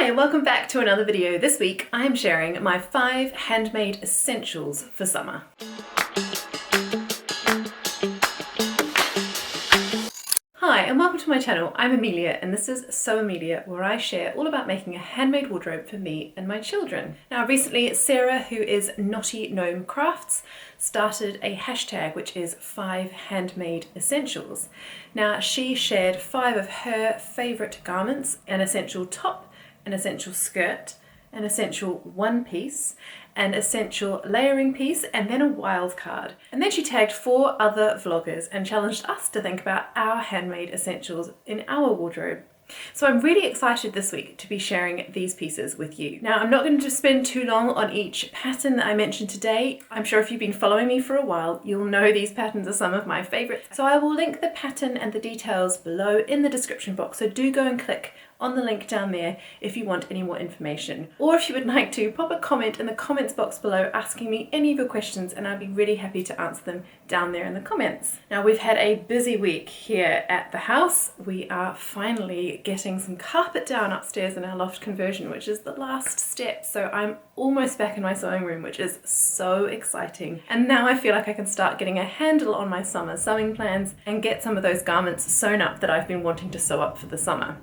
Hi, welcome back to another video. This week I'm sharing my 5 handmade essentials for summer. Hi and welcome to my channel. I'm Amelia and this is Sew Amelia, where I share all about making a handmade wardrobe for me and my children. Now recently Sara, who is Naughty Gnome Crafts, started a hashtag which is 5 handmade essentials. Now she shared 5 of her favourite garments: an essential top, an essential skirt, an essential one piece, an essential layering piece, and then a wild card. And then she tagged 4 other vloggers and challenged us to think about our handmade essentials in our wardrobe. So I'm really excited this week to be sharing these pieces with you. Now I'm not going to spend too long on each pattern that I mentioned today. I'm sure if you've been following me for a while, you'll know these patterns are some of my favorites. So I will link the pattern and the details below in the description box, so do go and click on the link down there if you want any more information. Or if you would like to, pop a comment in the comments box below asking me any of your questions and I'd be really happy to answer them down there in the comments. Now we've had a busy week here at the house. We are finally getting some carpet down upstairs in our loft conversion, which is the last step. So I'm almost back in my sewing room, which is so exciting. And now I feel like I can start getting a handle on my summer sewing plans and get some of those garments sewn up that I've been wanting to sew up for the summer.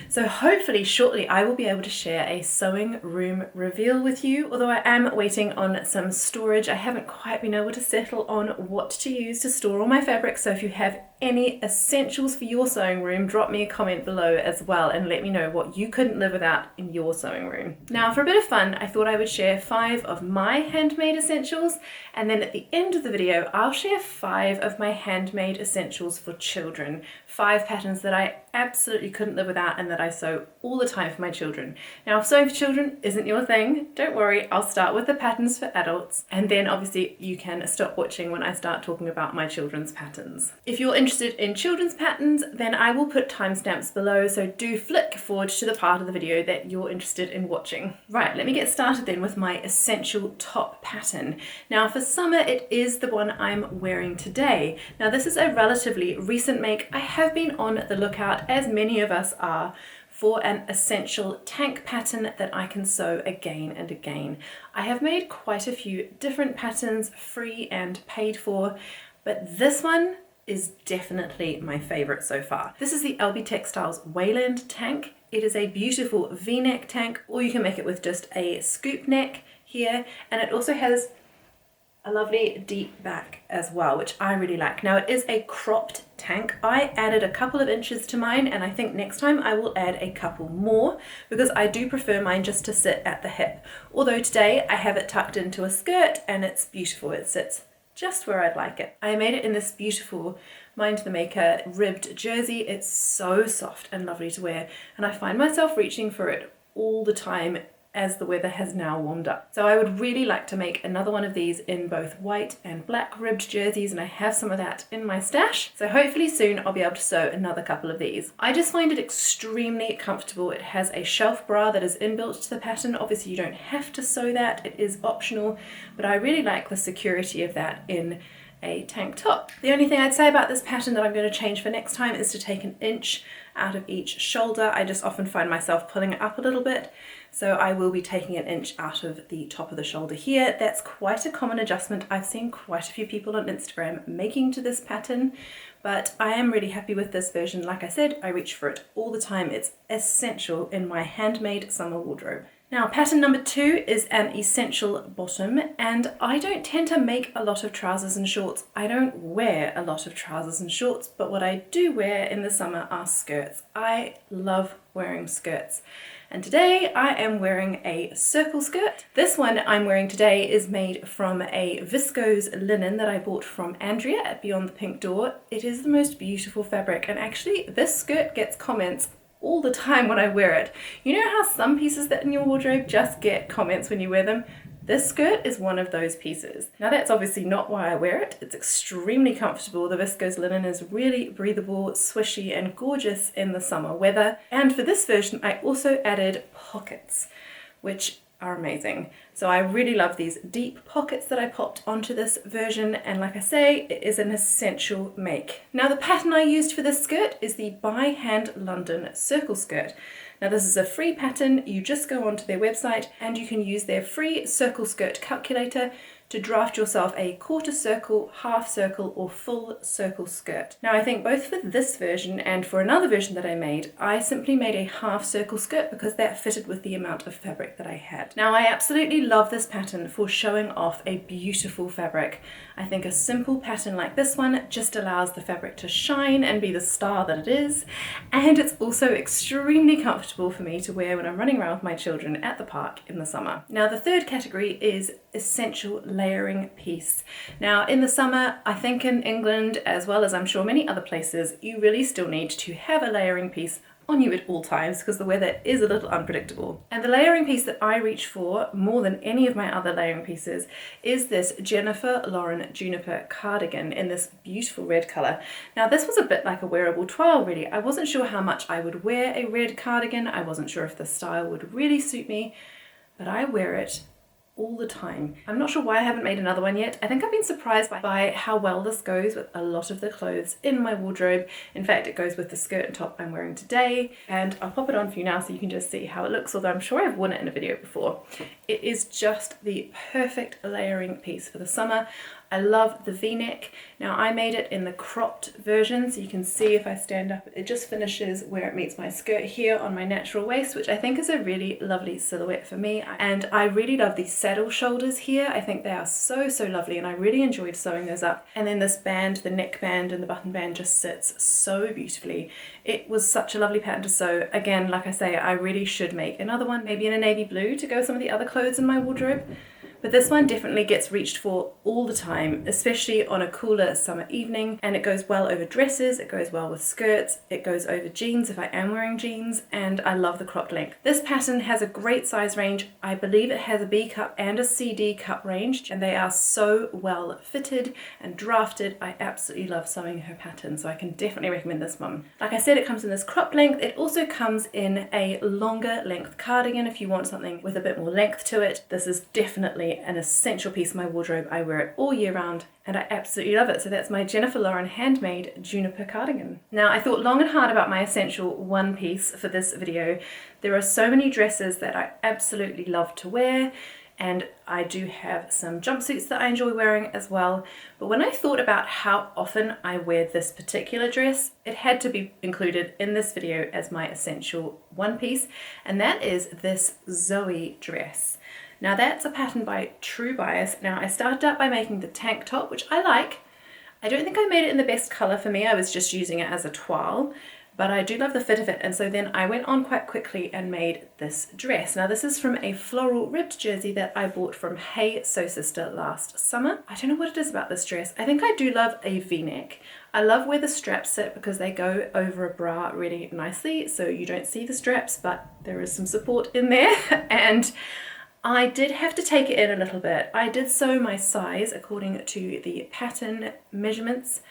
So hopefully shortly I will be able to share a sewing room reveal with you, although I am waiting on some storage. I haven't quite been able to settle on what to use to store all my fabrics, so if you have any essentials for your sewing room, drop me a comment below as well and let me know what you couldn't live without in your sewing room. Now for a bit of fun, I thought I would share 5 of my handmade essentials, and then at the end of the video I'll share 5 of my handmade essentials for children. 5 patterns that I absolutely couldn't live without and that I sew all the time for my children. Now if sewing for children isn't your thing, don't worry, I'll start with the patterns for adults, and then obviously you can stop watching when I start talking about my children's patterns. If you're interested in children's patterns, then I will put timestamps below, so do flick forward to the part of the video that you're interested in watching. Right, let me get started then with my essential top pattern. Now for summer it is the one I'm wearing today. Now this is a relatively recent make. I have been on the lookout, as many of us are, for an essential tank pattern that I can sew again and again. I have made quite a few different patterns, free and paid for, but this one is definitely my favorite so far. This is the Elbe Textiles Weiland tank. It is a beautiful V-neck tank, or you can make it with just a scoop neck here, and it also has a lovely deep back as well, which I really like. Now it is a cropped tank. I added a couple of inches to mine, and I think next time I will add a couple more because I do prefer mine just to sit at the hip. Although today I have it tucked into a skirt and it's beautiful. It sits just where I'd like it. I made it in this beautiful Mind the Maker ribbed jersey. It's so soft and lovely to wear, and I find myself reaching for it all the time as the weather has now warmed up. So I would really like to make another one of these in both white and black ribbed jerseys, and I have some of that in my stash. So hopefully soon I'll be able to sew another couple of these. I just find it extremely comfortable. It has a shelf bra that is inbuilt to the pattern. Obviously you don't have to sew that, it is optional, but I really like the security of that in a tank top. The only thing I'd say about this pattern that I'm going to change for next time is to take an inch out of each shoulder. I just often find myself pulling it up a little bit, so I will be taking an inch out of the top of the shoulder here. That's quite a common adjustment. I've seen quite a few people on Instagram making to this pattern, but I am really happy with this version. Like I said, I reach for it all the time. It's essential in my handmade summer wardrobe. Now pattern number 2 is an essential bottom, and I don't tend to make a lot of trousers and shorts. I don't wear a lot of trousers and shorts, but what I do wear in the summer are skirts. I love wearing skirts. And today I am wearing a circle skirt. This one I'm wearing today is made from a viscose linen that I bought from Andrea at Beyond the Pink Door. It is the most beautiful fabric, and actually this skirt gets comments all the time when I wear it. You know how some pieces that in your wardrobe just get comments when you wear them? This skirt is one of those pieces. Now that's obviously not why I wear it. It's extremely comfortable. The viscose linen is really breathable, swishy and gorgeous in the summer weather. And for this version I also added pockets, which are amazing. So I really love these deep pockets that I popped onto this version, and like I say, it is an essential make. Now the pattern I used for this skirt is the By Hand London circle skirt. Now this is a free pattern. You just go onto their website and you can use their free circle skirt calculator to draft yourself a quarter circle, half circle, or full circle skirt. Now I think both for this version and for another version that I made, I simply made a half circle skirt because that fitted with the amount of fabric that I had. Now I absolutely love this pattern for showing off a beautiful fabric. I think a simple pattern like this one just allows the fabric to shine and be the star that it is, and it's also extremely comfortable for me to wear when I'm running around with my children at the park in the summer. Now the third category is essential layering piece. Now in the summer, I think in England, as well as I'm sure many other places, you really still need to have a layering piece on you at all times because the weather is a little unpredictable. And the layering piece that I reach for more than any of my other layering pieces is this Lauren Juniper Cardigan in this beautiful red colour. Now this was a bit like a wearable toile really. I wasn't sure how much I would wear a red cardigan. I wasn't sure if the style would really suit me, but I wear it all the time. I'm not sure why I haven't made another one yet. I think I've been surprised by how well this goes with a lot of the clothes in my wardrobe. In fact, it goes with the skirt and top I'm wearing today, and I'll pop it on for you now so you can just see how it looks, although I'm sure I've worn it in a video before. It is just the perfect layering piece for the summer. I love the v-neck. Now I made it in the cropped version, so you can see if I stand up, it just finishes where it meets my skirt here on my natural waist, which I think is a really lovely silhouette for me. And I really love these saddle shoulders here. I think they are so lovely, and I really enjoyed sewing those up. And then this band, the neck band and the button band, just sits so beautifully. It was such a lovely pattern to sew. Again, like I say, I really should make another one, maybe in a navy blue to go with some of the other clothes in my wardrobe. But this one definitely gets reached for all the time, especially on a cooler summer evening, and it goes well over dresses, it goes well with skirts, it goes over jeans if I am wearing jeans, and I love the cropped length. This pattern has a great size range. I believe it has a B cup and a CD cup range, and they are so well fitted and drafted. I absolutely love sewing her pattern, so I can definitely recommend this one. Like I said, it comes in this cropped length. It also comes in a longer length cardigan if you want something with a bit more length to it. This is definitely an essential piece of my wardrobe. I wear it all year round and I absolutely love it. So that's my Lauren Handmade Juniper Cardigan. Now I thought long and hard about my essential one piece for this video. There are so many dresses that I absolutely love to wear, and I do have some jumpsuits that I enjoy wearing as well. But when I thought about how often I wear this particular dress, it had to be included in this video as my essential one piece, and that is this Zoey dress. Now that's a pattern by True Bias. Now I started out by making the tank top, which I like. I don't think I made it in the best colour for me. I was just using it as a toile, but I do love the fit of it. And so then I went on quite quickly and made this dress. Now this is from a floral ribbed jersey that I bought from Hey Sew Sister last summer. I don't know what it is about this dress. I think I do love a v-neck. I love where the straps sit because they go over a bra really nicely, so you don't see the straps, but there is some support in there. And I did have to take it in a little bit. I did sew my size according to the pattern measurements,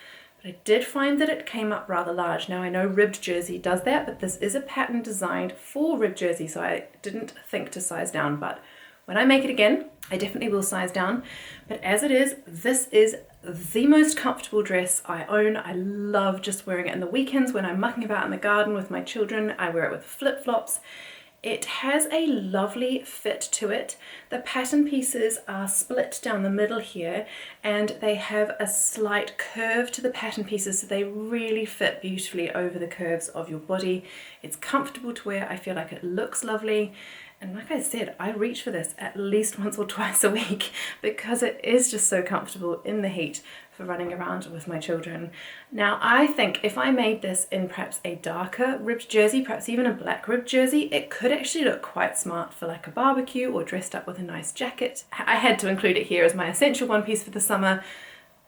but I did find that it came up rather large. Now I know ribbed jersey does that, but this is a pattern designed for ribbed jersey, so I didn't think to size down. But when I make it again, I definitely will size down. But as it is, this is the most comfortable dress I own. I love just wearing it in the weekends when I'm mucking about in the garden with my children. I wear it with flip-flops. It has a lovely fit to it. The pattern pieces are split down the middle here, and they have a slight curve to the pattern pieces, so they really fit beautifully over the curves of your body. It's comfortable to wear. I feel like it looks lovely. And like I said, I reach for this at least once or twice a week because it is just so comfortable in the heat for running around with my children. Now I think if I made this in perhaps a darker ribbed jersey, perhaps even a black ribbed jersey, it could actually look quite smart for like a barbecue or dressed up with a nice jacket. I had to include it here as my essential one piece for the summer.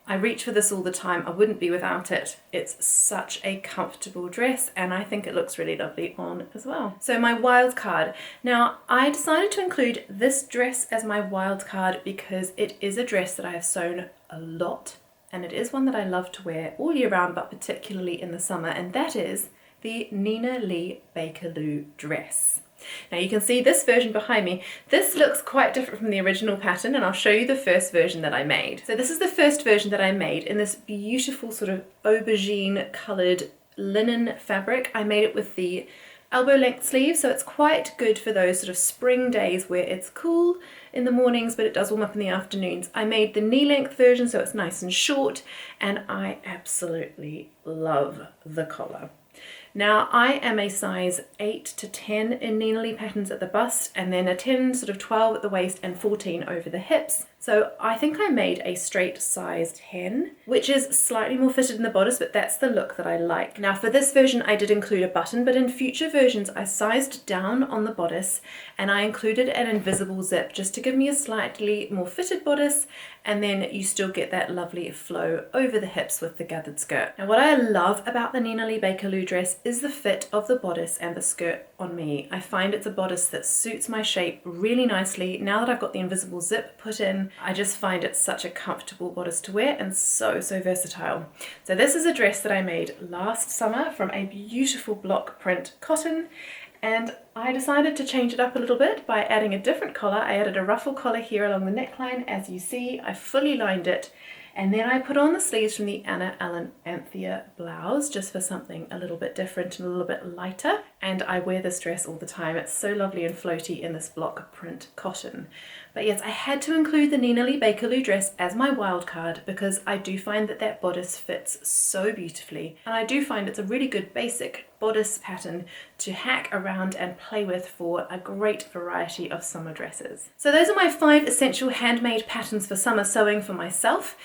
I reach for this all the time. I wouldn't be without it. It's such a comfortable dress, and I think it looks really lovely on as well. So my wild card. Now I decided to include this dress as my wild card because it is a dress that I have sewn a lot, and it is one that I love to wear all year round, but particularly in the summer, and that is the Lee Bakerloo dress. Now you can see this version behind me. This looks quite different from the original pattern, and I'll show you the first version that I made. So this is the first version that I made in this beautiful sort of aubergine coloured linen fabric. I made it with the elbow length sleeve, so it's quite good for those sort of spring days where it's cool in the mornings but it does warm up in the afternoons. I made the knee length version so it's nice and short, and I absolutely love the collar. Now I am a size 8 to 10 in Lee patterns at the bust, and then a 10, sort of 12 at the waist and 14 over the hips. So I think I made a straight size 10, which is slightly more fitted in the bodice, but that's the look that I like. Now for this version I did include a button, but in future versions I sized down on the bodice and I included an invisible zip just to give me a slightly more fitted bodice, and then you still get that lovely flow over the hips with the gathered skirt. Now what I love about the Lee Bakerloo dress is the fit of the bodice and the skirt on me. I find it's a bodice that suits my shape really nicely. Now that I've got the invisible zip put in, I just find it such a comfortable bodice to wear and so versatile. So this is a dress that I made last summer from a beautiful block print cotton, and I decided to change it up a little bit by adding a different collar. I added a ruffle collar here along the neckline, as you see. I fully lined it, and then I put on the sleeves from the Anna Allen Anthea blouse just for something a little bit different and a little bit lighter. And I wear this dress all the time. It's so lovely and floaty in this block print cotton. But yes, I had to include the Lee Bakerloo dress as my wild card because I do find that that bodice fits so beautifully, and I do find it's a really good basic bodice pattern to hack around and play with for a great variety of summer dresses. So those are my 5 essential handmade patterns for summer sewing for myself.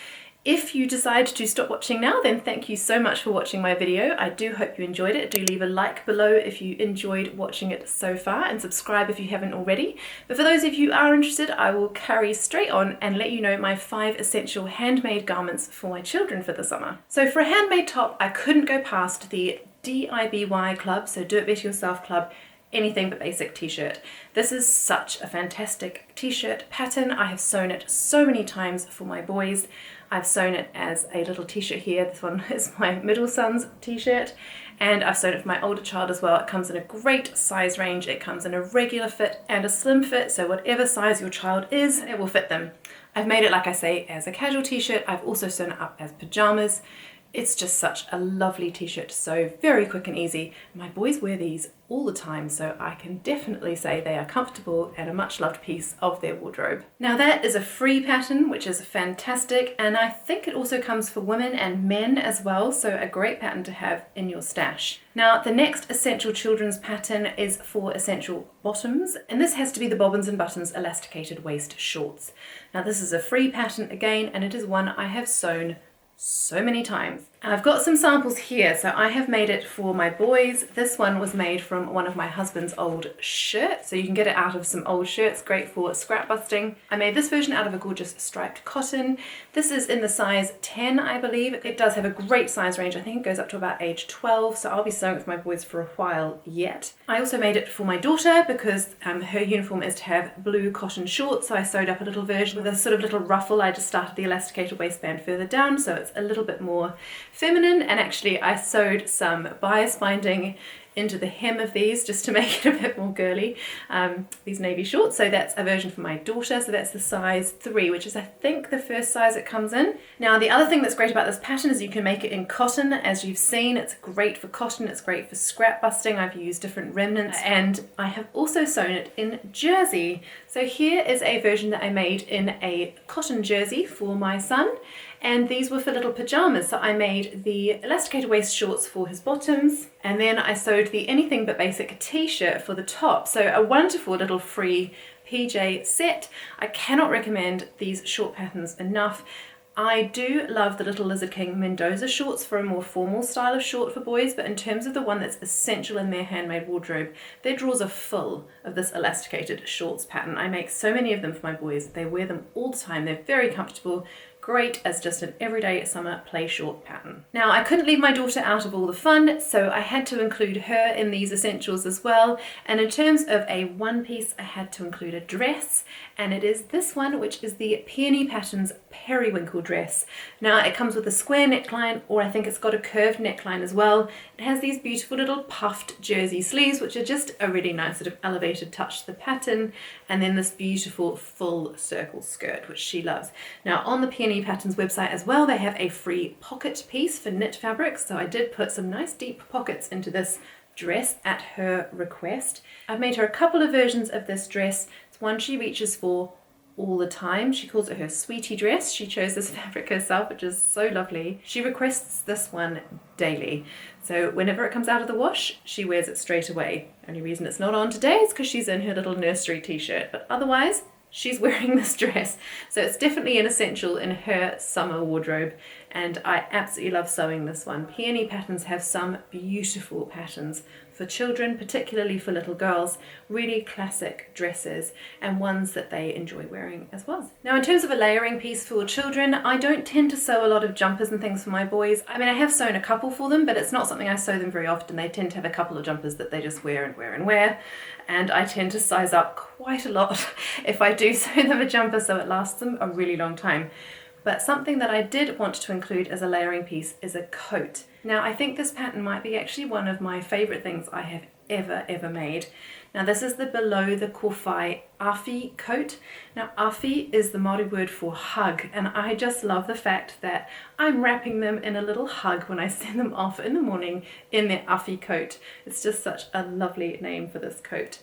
If you decide to stop watching now, then thank you so much for watching my video. I do hope you enjoyed it. Do leave a like below if you enjoyed watching it so far, and subscribe if you haven't already. But for those of you who are interested, I will carry straight on and let you know my 5 essential handmade garments for my children for the summer. So for a handmade top, I couldn't go past the DIBY club, so Do It Better Yourself club, anything but basic t-shirt. This is such a fantastic t-shirt pattern. I have sewn it so many times for my boys. I've sewn it as a little t-shirt here. This one is my middle son's t-shirt, and I've sewn it for my older child as well. It comes in a great size range. It comes in a regular fit and a slim fit, so whatever size your child is, it will fit them. I've made it, like I say, as a casual t-shirt. I've also sewn it up as pajamas. It's just such a lovely t-shirt to sew, very quick and easy. My boys wear these all the time, so I can definitely say they are comfortable and a much loved piece of their wardrobe. Now that is a free pattern, which is fantastic, and I think it also comes for women and men as well, so a great pattern to have in your stash. Now the next essential children's pattern is for essential bottoms, and this has to be the Bobbins and Buttons Elasticated Waist Shorts. Now this is a free pattern again, and it is one I have sewn so many times. And I've got some samples here. So I have made it for my boys. This one was made from one of my husband's old shirts. So you can get it out of some old shirts, great for scrap busting. I made this version out of a gorgeous striped cotton. This is in the size 10, I believe. It does have a great size range. I think it goes up to about age 12. So I'll be sewing it for my boys for a while yet. I also made it for my daughter because her uniform is to have blue cotton shorts. So I sewed up a little version with a sort of little ruffle. I just started the elasticated waistband further down, so it's a little bit more feminine, and actually I sewed some bias binding into the hem of these just to make it a bit more girly, these navy shorts. So that's a version for my daughter, so that's the size 3, which is I think the first size it comes in. Now the other thing that's great about this pattern is you can make it in cotton. As you've seen, it's great for cotton, it's great for scrap busting. I've used different remnants, and I have also sewn it in jersey. So here is a version that I made in a cotton jersey for my son, and these were for little pajamas. So I made the elasticated waist shorts for his bottoms, and then I sewed the anything but basic t-shirt for the top. So a wonderful little free PJ set. I cannot recommend these short patterns enough. I do love the little Lizard King Mendoza shorts for a more formal style of short for boys, but in terms of the one that's essential in their handmade wardrobe, their drawers are full of this elasticated shorts pattern. I make so many of them for my boys. They wear them all the time. They're very comfortable. Great as just an everyday summer play short pattern. Now I couldn't leave my daughter out of all the fun, so I had to include her in these essentials as well. And in terms of a one piece, I had to include a dress, and it is this one, which is the Peony Patterns Periwinkle dress. Now it comes with a square neckline, or I think it's got a curved neckline as well. It has these beautiful little puffed jersey sleeves, which are just a really nice sort of elevated touch to the pattern, and then this beautiful full circle skirt, which she loves. Now on the Peony Patterns website as well, they have a free pocket piece for knit fabrics, so I did put some nice deep pockets into this dress at her request. I've made her a couple of versions of this dress. It's one she reaches for all the time. She calls it her sweetie dress. She chose this fabric herself, which is so lovely. She requests this one daily. So whenever it comes out of the wash, she wears it straight away. Only reason it's not on today is because she's in her little nursery t-shirt, but otherwise she's wearing this dress. So it's definitely an essential in her summer wardrobe, and I absolutely love sewing this one. Peony Patterns have some beautiful patterns for children, particularly for little girls, really classic dresses and ones that they enjoy wearing as well. Now in terms of a layering piece for children, I don't tend to sew a lot of jumpers and things for my boys. I mean, I have sewn a couple for them, but it's not something I sew them very often. They tend to have a couple of jumpers that they just wear and wear and wear, and I tend to size up quite a lot if I do sew them a jumper so it lasts them a really long time. But something that I did want to include as a layering piece is a coat. Now I think this pattern might be actually one of my favourite things I have ever made. Now this is the below the Kowhai Awhi coat. Now Awhi is the Māori word for hug, and I just love the fact that I'm wrapping them in a little hug when I send them off in the morning in their Awhi coat. It's just such a lovely name for this coat.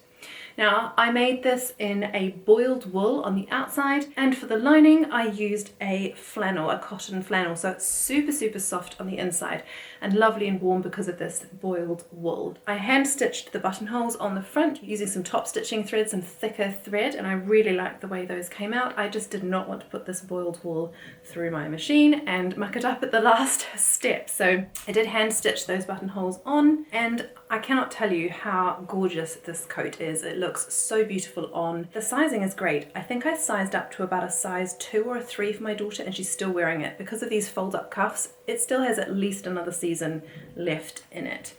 Now I made this in a boiled wool on the outside, and for the lining I used a flannel, a cotton flannel, so it's super soft on the inside and lovely and warm because of this boiled wool. I hand stitched the buttonholes on the front using some top stitching thread, some thicker thread, and I really liked the way those came out. I just did not want to put this boiled wool through my machine and muck it up at the last step, so I did hand stitch those buttonholes on, and I cannot tell you how gorgeous this coat is. It looks so beautiful on. The sizing is great. I think I sized up to about a size 2 or a 3 for my daughter, and she's still wearing it. Because of these fold-up cuffs, it still has at least another season left in it.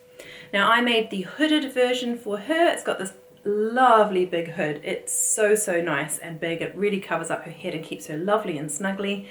Now I made the hooded version for her. It's got this lovely big hood. It's so nice and big. It really covers up her head and keeps her lovely and snuggly.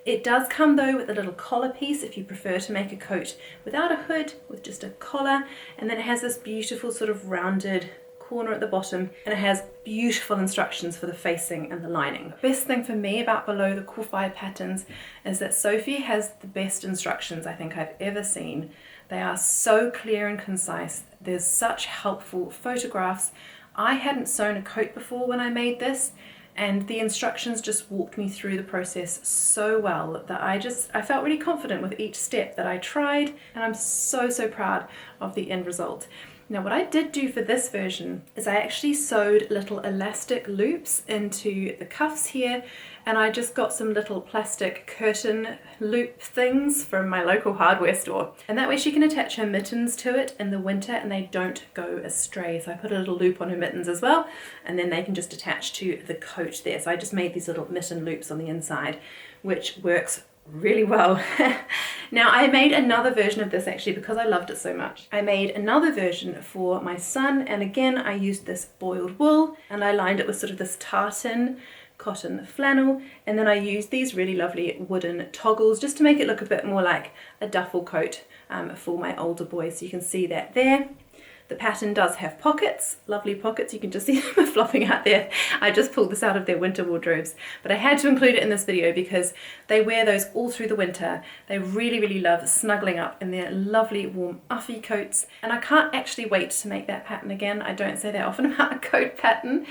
It does come though with a little collar piece if you prefer to make a coat without a hood, with just a collar, and then it has this beautiful sort of rounded corner at the bottom, and it has beautiful instructions for the facing and the lining. The best thing for me about below the Kowhai patterns is that Sophie has the best instructions I think I've ever seen. They are so clear and concise. There's such helpful photographs. I hadn't sewn a coat before when I made this, and the instructions just walked me through the process so well that I felt really confident with each step that I tried, and I'm so proud of the end result. Now what I did do for this version is I actually sewed little elastic loops into the cuffs here, and I just got some little plastic curtain loop things from my local hardware store, and that way she can attach her mittens to it in the winter and they don't go astray. So I put a little loop on her mittens as well, and then they can just attach to the coat there. So I just made these little mitten loops on the inside, which works really well. Now I made another version of this actually because I loved it so much. I made another version for my son, and again I used this boiled wool and I lined it with sort of this tartan cotton flannel, and then I used these really lovely wooden toggles just to make it look a bit more like a duffel coat for my older boy. So you can see that there. The pattern does have pockets, lovely pockets. You can just see them flopping out there. I just pulled this out of their winter wardrobes, but I had to include it in this video because they wear those all through the winter. They really love snuggling up in their lovely warm Awhi coats, and I can't actually wait to make that pattern again. I don't say that often about a coat pattern,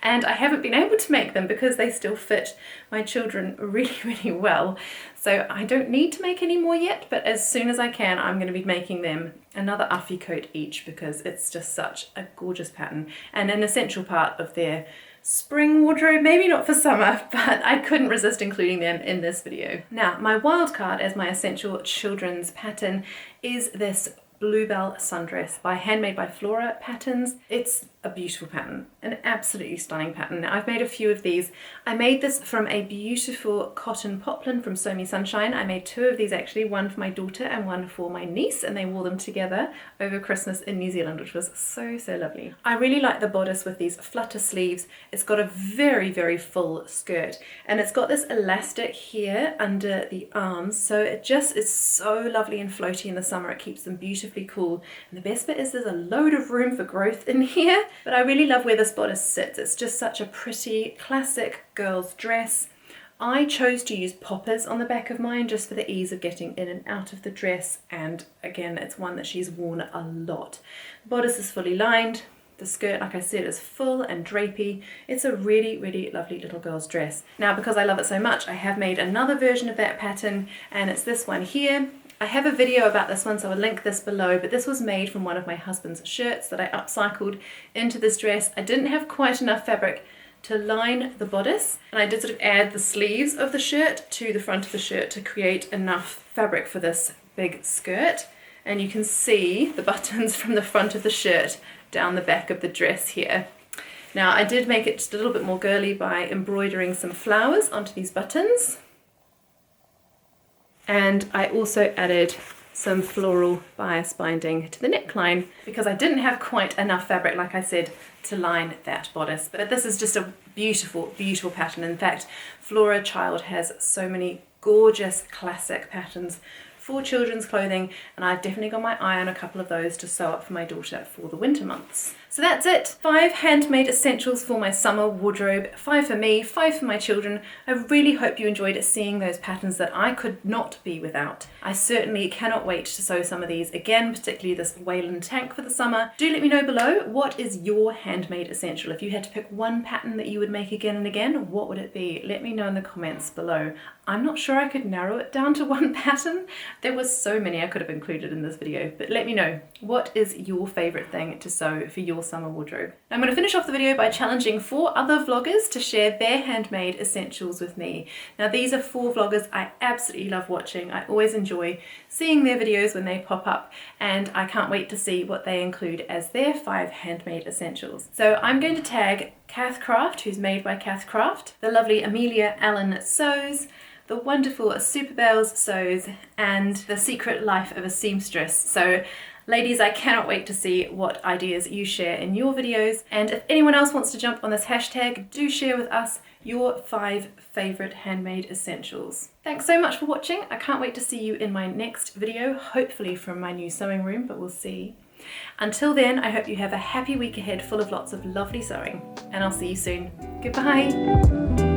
and I haven't been able to make them because they still fit my children really well. So I don't need to make any more yet, but as soon as I can, I'm going to be making them another Awhi coat each because it's just such a gorgeous pattern and an essential part of their spring wardrobe. Maybe not for summer, but I couldn't resist including them in this video. Now, my wild card as my essential children's pattern is this Bluebell sundress by Handmade by Flora Patterns. It's a beautiful pattern, an absolutely stunning pattern. Now I've made a few of these. I made this from a beautiful cotton poplin from Sew Me Sunshine. I made 2 of these actually, one for my daughter and one for my niece, and they wore them together over Christmas in New Zealand, which was so lovely. I really like the bodice with these flutter sleeves. It's got a very full skirt, and it's got this elastic here under the arms, so it just is so lovely and floaty in the summer. It keeps them beautifully cool, and the best bit is there's a load of room for growth in here. But I really love where this bodice sits. It's just such a pretty classic girl's dress. I chose to use poppers on the back of mine just for the ease of getting in and out of the dress, and again it's one that she's worn a lot. The bodice is fully lined, the skirt, like I said, is full and drapey. It's a really, really lovely little girl's dress. Now, because I love it so much, I have made another version of that pattern, and it's this one here. I have a video about this one, so I'll link this below, but this was made from one of my husband's shirts that I upcycled into this dress. I didn't have quite enough fabric to line the bodice, and I did sort of add the sleeves of the shirt to the front of the shirt to create enough fabric for this big skirt. And you can see the buttons from the front of the shirt down the back of the dress here. Now, I did make it just a little bit more girly by embroidering some flowers onto these buttons. And I also added some floral bias binding to the neckline because I didn't have quite enough fabric, like I said, to line that bodice. But this is just a beautiful, beautiful pattern. In fact, Flora Child has so many gorgeous classic patterns for children's clothing, and I've definitely got my eye on a couple of those to sew up for my daughter for the winter months. So that's it. 5 handmade essentials for my summer wardrobe. 5 for me, 5 for my children. I really hope you enjoyed seeing those patterns that I could not be without. I certainly cannot wait to sew some of these again, particularly this Weiland tank for the summer. Do let me know below, what is your handmade essential? If you had to pick one pattern that you would make again and again, what would it be? Let me know in the comments below. I'm not sure I could narrow it down to one pattern. There was so many I could have included in this video, but let me know, what is your favorite thing to sew for your summer wardrobe? I'm going to finish off the video by challenging 4 other vloggers to share their handmade essentials with me. Now, these are 4 vloggers I absolutely love watching. I always enjoy seeing their videos when they pop up, and I can't wait to see what they include as their 5 handmade essentials. So I'm going to tag Cath Craft, who's made by Cath Craft, the lovely Amelia Sews, the wonderful Superbailes Sews, and The Secret Life of a Seamstress. So ladies, I cannot wait to see what ideas you share in your videos, and if anyone else wants to jump on this hashtag, do share with us your 5 favourite handmade essentials. Thanks so much for watching. I can't wait to see you in my next video, hopefully from my new sewing room, but we'll see. Until then, I hope you have a happy week ahead full of lots of lovely sewing, and I'll see you soon. Goodbye!